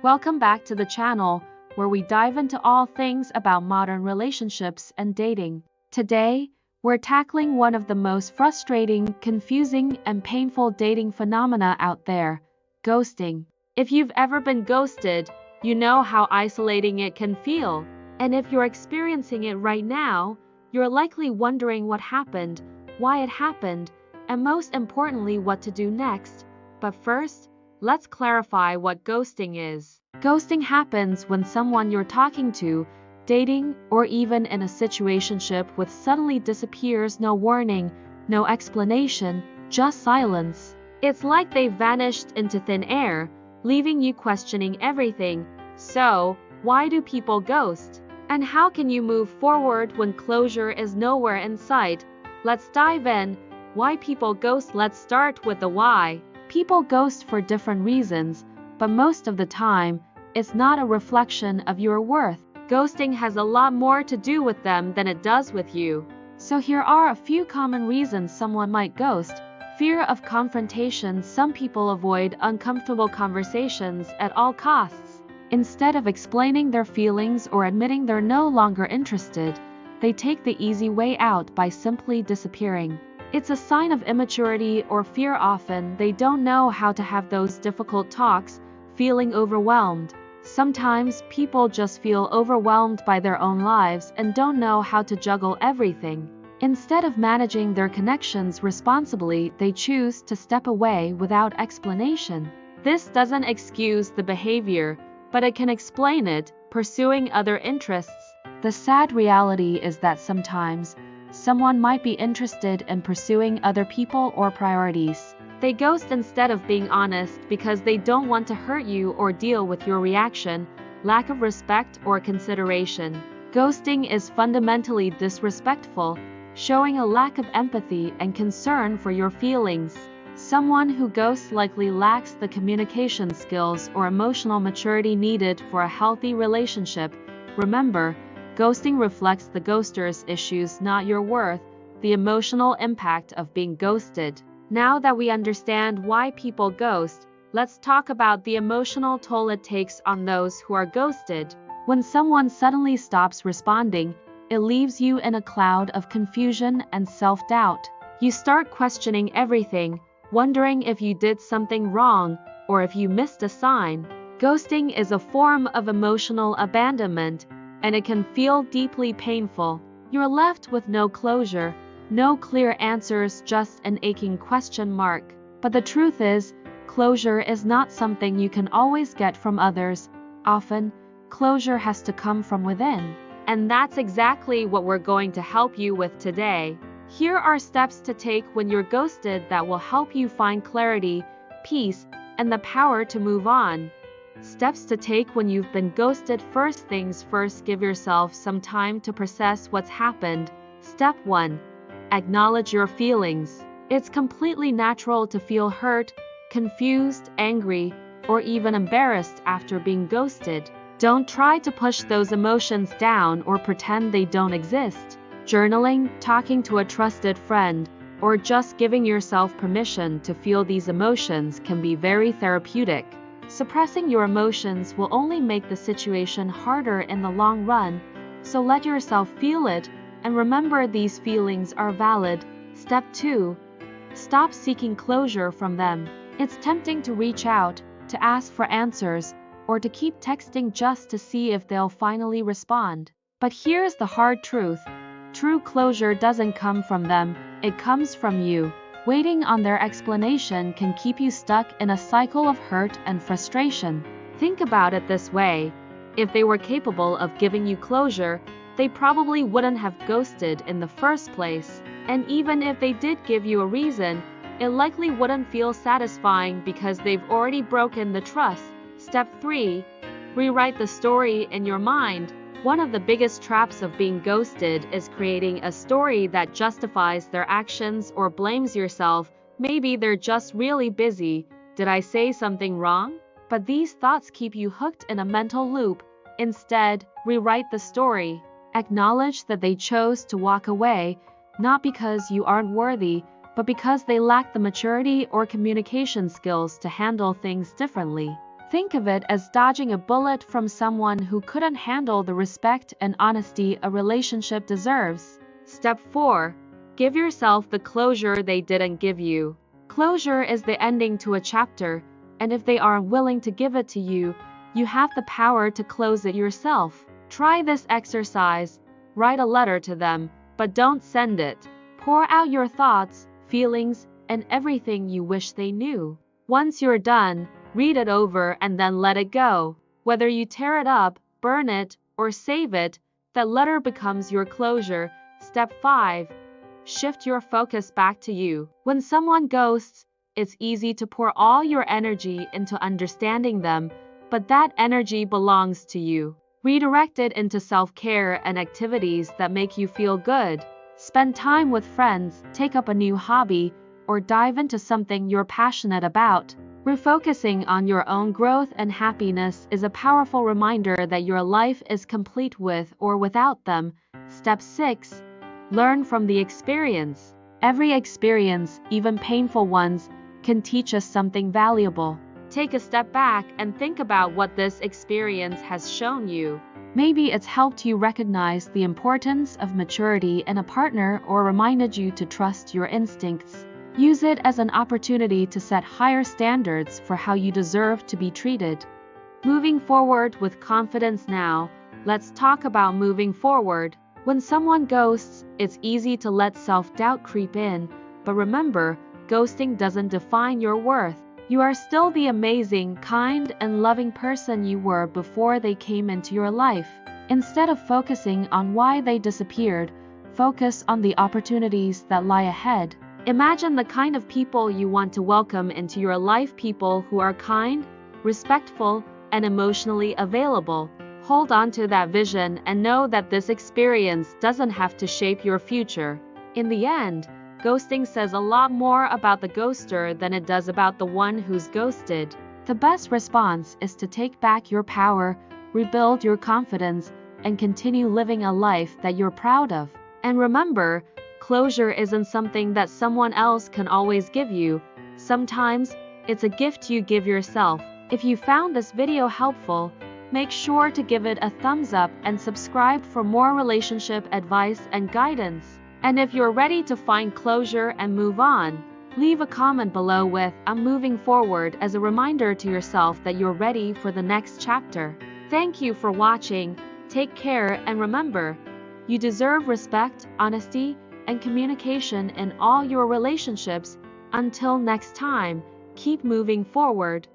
Welcome back to the channel, where we dive into all things about modern relationships and dating. Today, we're tackling one of the most frustrating, confusing, and painful dating phenomena out there: ghosting. If you've ever been ghosted, you know how isolating it can feel. And if you're experiencing it right now, you're likely wondering what happened, why it happened, and most importantly, what to do next. But first, let's clarify what ghosting is. Ghosting happens when someone you're talking to, dating, or even in a situationship with suddenly disappears. No warning, no explanation, just silence. It's like they vanished into thin air, leaving you questioning everything. So, why do people ghost? And how can you move forward when closure is nowhere in sight? Let's dive in. Why people ghost? Let's start with the why. People ghost for different reasons, but most of the time, it's not a reflection of your worth. Ghosting has a lot more to do with them than it does with you. So here are a few common reasons someone might ghost. Fear of confrontation. Some people avoid uncomfortable conversations at all costs. Instead of explaining their feelings or admitting they're no longer interested, they take the easy way out by simply disappearing. It's a sign of immaturity or fear. Often, they don't know how to have those difficult talks, feeling overwhelmed. Sometimes, people just feel overwhelmed by their own lives and don't know how to juggle everything. Instead of managing their connections responsibly, they choose to step away without explanation. This doesn't excuse the behavior, but it can explain it: pursuing other interests. The sad reality is that sometimes, someone might be interested in pursuing other people or priorities. They ghost instead of being honest because they don't want to hurt you or deal with your reaction, lack of respect, or consideration. Ghosting is fundamentally disrespectful, showing a lack of empathy and concern for your feelings. Someone who ghosts likely lacks the communication skills or emotional maturity needed for a healthy relationship. Remember, ghosting reflects the ghoster's issues, not your worth. The emotional impact of being ghosted. Now that we understand why people ghost, let's talk about the emotional toll it takes on those who are ghosted. When someone suddenly stops responding, it leaves you in a cloud of confusion and self-doubt. You start questioning everything, wondering if you did something wrong or if you missed a sign. Ghosting is a form of emotional abandonment, and it can feel deeply painful. You're left with no closure, no clear answers, just an aching question mark. But the truth is, closure is not something you can always get from others. Often, closure has to come from within. And that's exactly what we're going to help you with today. Here are steps to take when you're ghosted that will help you find clarity, peace, and the power to move on. Steps to take when you've been ghosted. First things first, give yourself some time to process what's happened. Step 1. Acknowledge your feelings. It's completely natural to feel hurt, confused, angry, or even embarrassed after being ghosted. Don't try to push those emotions down or pretend they don't exist. Journaling, talking to a trusted friend, or just giving yourself permission to feel these emotions can be very therapeutic. Suppressing your emotions will only make the situation harder in the long run, so let yourself feel it, and remember these feelings are valid. Step 2. Stop seeking closure from them. It's tempting to reach out, to ask for answers, or to keep texting just to see if they'll finally respond. But here's the hard truth. True closure doesn't come from them, it comes from you. Waiting on their explanation can keep you stuck in a cycle of hurt and frustration. Think about it this way: if they were capable of giving you closure, they probably wouldn't have ghosted in the first place. And even if they did give you a reason, it likely wouldn't feel satisfying because they've already broken the trust. Step 3. Rewrite the story in your mind. One of the biggest traps of being ghosted is creating a story that justifies their actions or blames yourself. Maybe they're just really busy. Did I say something wrong? But these thoughts keep you hooked in a mental loop. Instead, rewrite the story. Acknowledge that they chose to walk away, not because you aren't worthy, but because they lack the maturity or communication skills to handle things differently. Think of it as dodging a bullet from someone who couldn't handle the respect and honesty a relationship deserves. Step 4. Give yourself the closure they didn't give you. Closure is the ending to a chapter, and if they aren't willing to give it to you, you have the power to close it yourself. Try this exercise. Write a letter to them, but don't send it. Pour out your thoughts, feelings, and everything you wish they knew. Once you're done, read it over and then let it go. Whether you tear it up, burn it, or save it, that letter becomes your closure. Step 5. Shift your focus back to you. When someone ghosts, it's easy to pour all your energy into understanding them, but that energy belongs to you. Redirect it into self-care and activities that make you feel good. Spend time with friends, take up a new hobby, or dive into something you're passionate about. Refocusing on your own growth and happiness is a powerful reminder that your life is complete with or without them. Step 6. Learn from the experience. Every experience, even painful ones, can teach us something valuable. Take a step back and think about what this experience has shown you. Maybe it's helped you recognize the importance of maturity in a partner or reminded you to trust your instincts. Use it as an opportunity to set higher standards for how you deserve to be treated. Moving forward with confidence now, let's talk about moving forward. When someone ghosts, it's easy to let self-doubt creep in, but remember, ghosting doesn't define your worth. You are still the amazing, kind, and loving person you were before they came into your life. Instead of focusing on why they disappeared, focus on the opportunities that lie ahead. Imagine the kind of people you want to welcome into your life, people who are kind, respectful, and emotionally available. Hold on to that vision and know that this experience doesn't have to shape your future. In the end, ghosting says a lot more about the ghoster than it does about the one who's ghosted. The best response is to take back your power, rebuild your confidence, and continue living a life that you're proud of. And remember, closure isn't something that someone else can always give you. Sometimes, it's a gift you give yourself. If you found this video helpful, make sure to give it a thumbs up and subscribe for more relationship advice and guidance. And if you're ready to find closure and move on, leave a comment below with "I'm moving forward" as a reminder to yourself that you're ready for the next chapter. Thank you for watching. Take care and remember, you deserve respect, honesty, and communication in all your relationships. Until next time, keep moving forward.